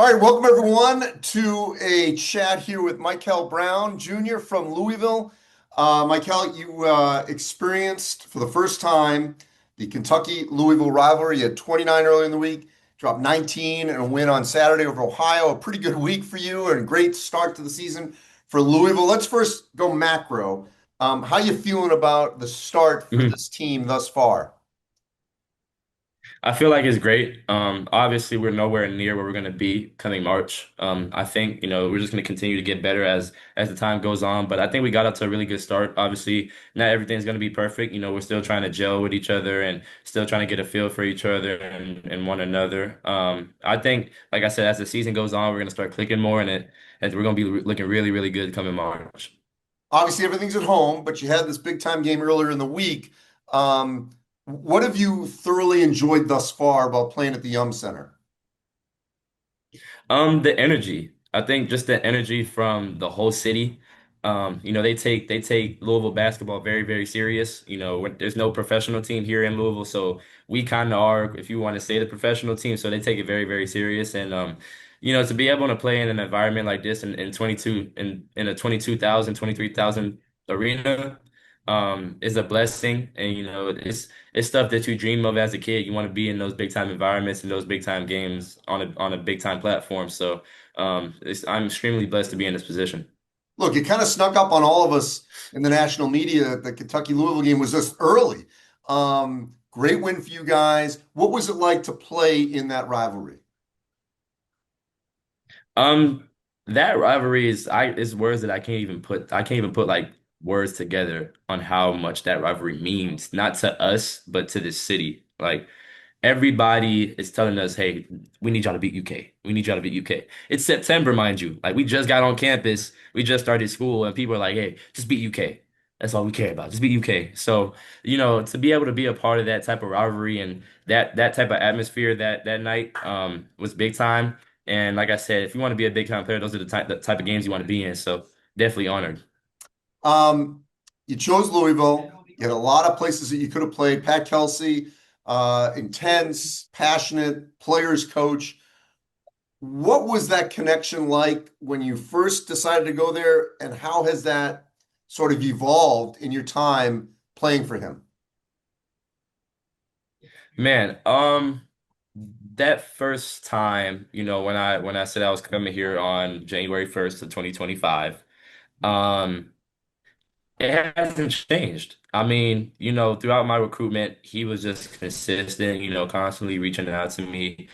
All right, welcome everyone to a chat here with Mikel Brown Jr. from Louisville. Mikel, you experienced for the first time the Kentucky-Louisville rivalry. You had 29 early in the week, dropped 19 and a win on Saturday over Ohio. A pretty good week for you and a great start to the season for Louisville. Let's first go macro. How you feeling about the start for Mhm. this team thus far? I feel like it's great. Obviously, we're nowhere near where we're going to be coming March. I think we're just going to continue to get better as the time goes on. But I think we got out to a really good start. Obviously, not everything's going to be perfect. We're still trying to gel with each other and still trying to get a feel for each other and one another. I think, like I said, as the season goes on, we're going to start clicking more, and we're going to be looking really, really good coming March. Obviously, everything's at home, but you had this big time game earlier in the week. Um, what have you thoroughly enjoyed thus far about playing at the Yum Center? The energy. I think just the energy from the whole city. They take Louisville basketball very, very serious. There's no professional team here in Louisville, so we kind of are, if you want to say, the professional team. So they take it very, very serious. And to be able to play in an environment like this in 22 in a 22,000, 23,000 arena, is a blessing. And it's stuff that you dream of as a kid. You want to be in those big time environments and those big time games on a big time platform. So I'm extremely blessed to be in this position. Look, it kind of snuck up on all of us in the national media that the Kentucky Louisville game was just early. Great win for you guys. What was it like to play in that rivalry? Um, that rivalry is words that I can't even put like words together on how much that rivalry means, not to us, but to the city. Like everybody is telling us, hey, we need y'all to beat UK. We need y'all to beat UK. It's September, mind you. Like we just got on campus, we just started school, and people are like, hey, just beat UK. That's all we care about. Just beat UK. So, to be able to be a part of that type of rivalry and that type of atmosphere that night was big time. And like I said, if you want to be a big time player, those are the type of games you want to be in. So definitely honored. Um, you chose Louisville. You had a lot of places that you could have played. Pat Kelsey, intense, passionate players coach. What was that connection like when you first decided to go there, and how has that sort of evolved in your time playing for him? Man, that first time, when I said I was coming here on January 1st of 2025, um, it hasn't changed. I mean, throughout my recruitment, he was just consistent, constantly reaching out to me,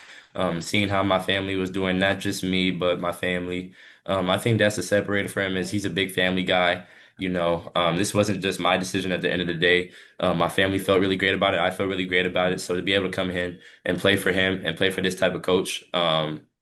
seeing how my family was doing, not just me, but my family. I think that's the separator for him is he's a big family guy. This wasn't just my decision at the end of the day. My family felt really great about it. I felt really great about it. So to be able to come in and play for him and play for this type of coach,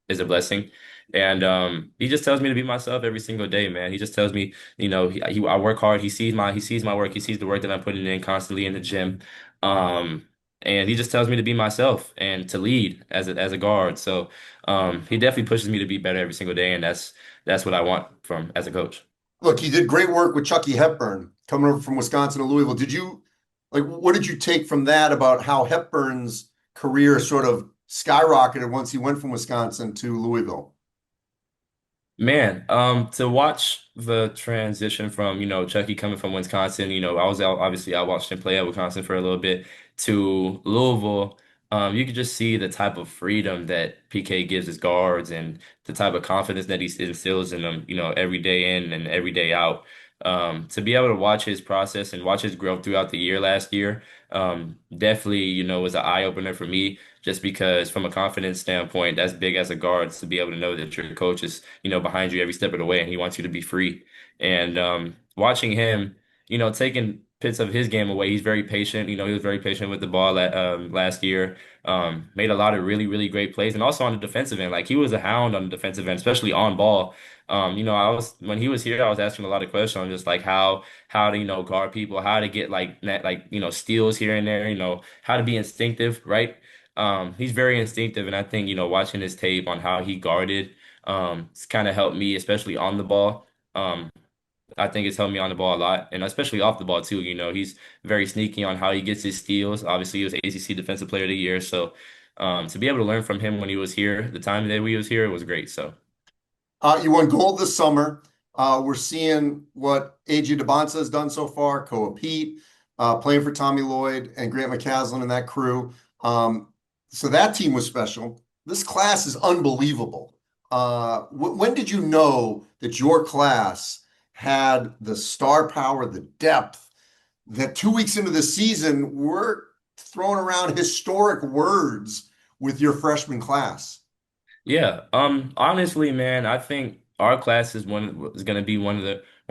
is a blessing. And he just tells me to be myself every single day, man. He just tells me I work hard. He sees my work. He sees the work that I'm putting in constantly in the gym. Um, and he just tells me to be myself and to lead as a guard. So, he definitely pushes me to be better every single day, and that's what I want from as a coach. Look, you did great work with Chucky Hepburn coming over from Wisconsin to Louisville. Did you what did you take from that about how Hepburn's career sort of skyrocketed once he went from Wisconsin to Louisville? Man, to watch the transition from, Chucky coming from Wisconsin, I was out, obviously I watched him play at Wisconsin for a little bit to Louisville. You could just see the type of freedom that PK gives his guards and the type of confidence that he instills in them, every day in and every day out. To be able to watch his process and watch his growth throughout the year last year, definitely, was an eye opener for me just because from a confidence standpoint, that's big as a guard to be able to know that your coach is, behind you every step of the way and he wants you to be free. And watching him, taking bits of his game away, he's very patient. He was very patient with the ball last year. Made a lot of really, really great plays. And also on the defensive end, like he was a hound on the defensive end, especially on ball. I was when he was here, I was asking a lot of questions on just like how to, guard people, how to get like net, like, steals here and there, how to be instinctive, right? He's very instinctive, and I think, watching his tape on how he guarded, it's kind of helped me, especially on the ball. Um, I think it's helped me on the ball a lot, and especially off the ball too. He's very sneaky on how he gets his steals. Obviously, he was ACC Defensive Player of the Year, so To be able to learn from him when he was here, the time that we was here, it was great. So, You won gold this summer. We're seeing what AJ DeBonsa has done so far, Koa Pete, playing for Tommy Lloyd and Grant McCaslin and that crew. So that team was special. This class is unbelievable. When did you know that your class had the star power, the depth, that 2 weeks into the season, we're throwing around historic words with your freshman class? yeah. Honestly, man, I think our class is going to be one of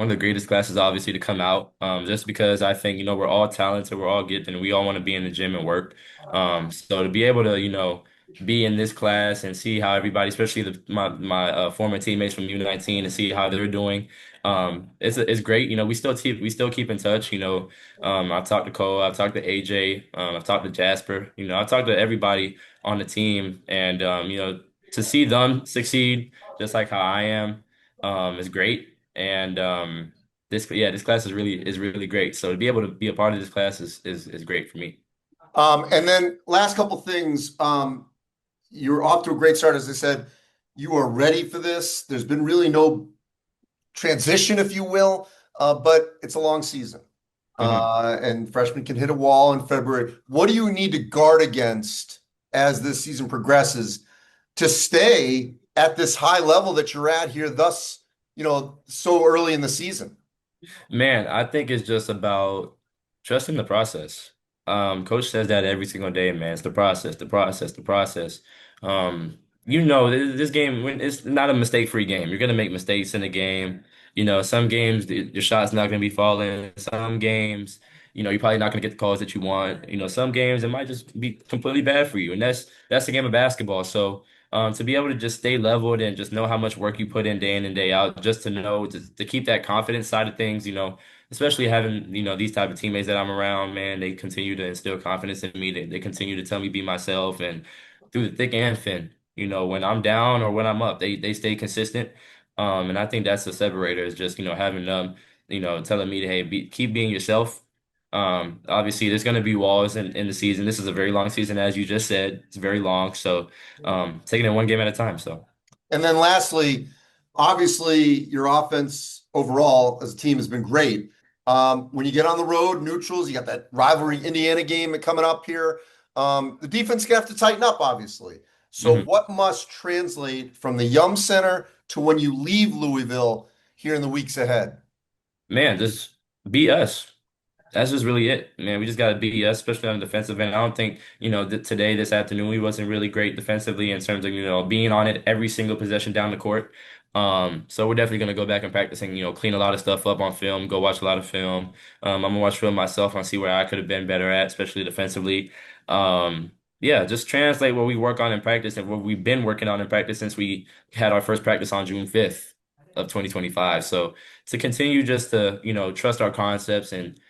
the greatest classes, obviously, to come out. Just because I think we're all talented, we're all gifted, and we all want to be in the gym and work. So to be able to be in this class and see how everybody, especially my former teammates from U19, and see how they're doing. It's great. We still keep in touch. I've talked to Cole, I've talked to AJ, I've talked to Jasper. I've talked to everybody on the team, and to see them succeed just like how I am, is great. And this class is really great. So to be able to be a part of this class is great for me. And then last couple things. You're off to a great start, as I said. You are ready for this. There's been really no transition, if you will, but it's a long season. Hmm. And freshmen can hit a wall in February. What do you need to guard against as this season progresses to stay at this high level that you're at here, thus, so early in the season? Man, I think it's just about trusting the process. Coach says that every single day, man. It's the process, the process, the process. This game when it's not a mistake-free game. You're gonna make mistakes in the game. Some games your shot's not gonna be falling. Some games, you're probably not gonna get the calls that you want. Some games it might just be completely bad for you, and that's the game of basketball. So. To be able to just stay leveled and just know how much work you put in and day out, just to know to keep that confidence side of things, especially having, these type of teammates that I'm around, man, they continue to instill confidence in me. They continue to tell me be myself and through the thick and thin, when I'm down or when I'm up, they stay consistent. And I think that's the separator is just, having them, telling me to, hey, keep being yourself. Obviously there's going to be walls in the season. This is a very long season, as you just said. It's very long. So, taking it one game at a time. So, And then lastly, obviously, your offense overall as a team has been great. When you get on the road, neutrals, you got that rivalry Indiana game coming up here. The defense gonna have to tighten up, obviously. So, mhm. what must translate from the Yum Center to when you leave Louisville here in the weeks ahead? Man, just be us. That's just really it, man. We just got to be us, especially on the defensive end. I don't think, today, this afternoon, we wasn't really great defensively in terms of, being on it every single possession down the court. So we're definitely going to go back and practice and, clean a lot of stuff up on film, go watch a lot of film. I'm gonna watch film myself and see where I could have been better at, especially defensively. Yeah, just translate what we work on in practice and what we've been working on in practice since we had our first practice on June 5th of 2025. So to continue just to, trust our concepts and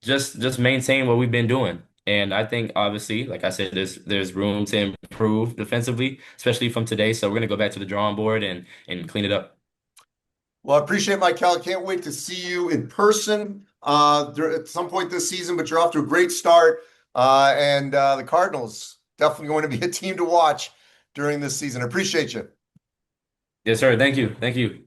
just maintain what we've been doing. And I think obviously, like I said, there's room to improve defensively, especially from today. So we're gonna go back to the drawing board and clean it up. Well, I appreciate it, Mikel. Can't wait to see you in person at some point this season, but you're off to a great start. And the Cardinals definitely going to be a team to watch during this season. I appreciate you. Yes, sir. Thank you. Thank you.